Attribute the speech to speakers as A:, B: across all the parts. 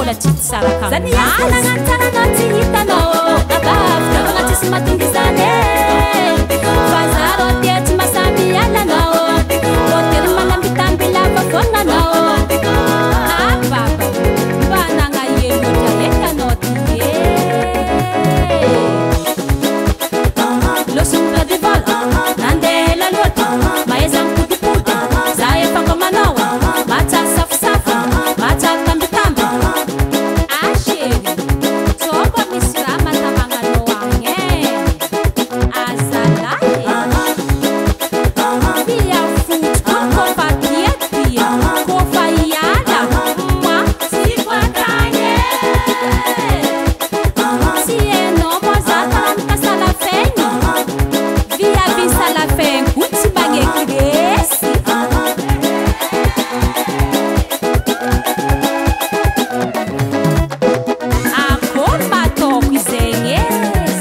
A: mbola tsy tsaraka zany nagnano tsaranao tsy hitanao abavitra agnaty sy mahatonga izany fa zareo tia tsy mahasamby alanao hôtely manambitamby lava foananao ababa mba nagnahielo loatra eky anao ty losonga dival nandeha ela loatra mahaza mipodipody za efa ngomanao matsaka safosafo matsaka tambitamby asheri tsôko misy raha matamagnanao agny azalahy fia fotsoko kofa tiatia kofa hiala ma tsy voatagny tsy hainao moa za taranaka salafegny viavy salafegny ko tsy magneky resy akory mataoko izegny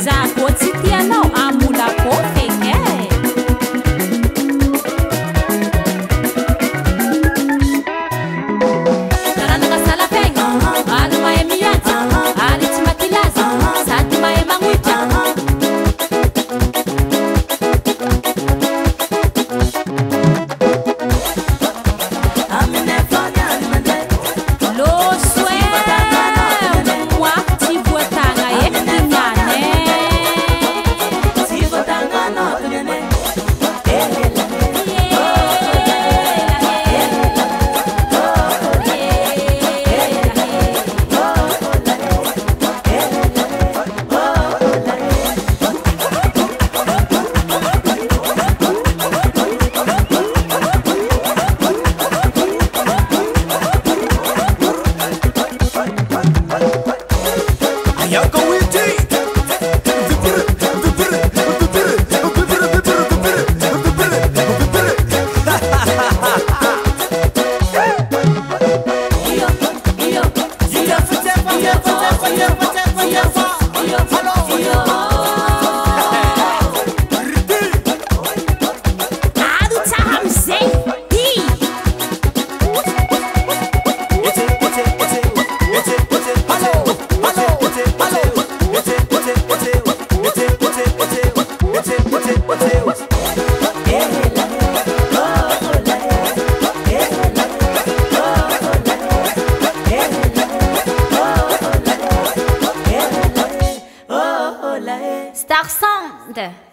A: za koa tsy tianao amola ko fegny taranaka salafegny ary mahay mihaja ary tsy matilaza sady mahay magnoitra loso moi tsy voatagna eky niany ado tsara amizay Star Sound.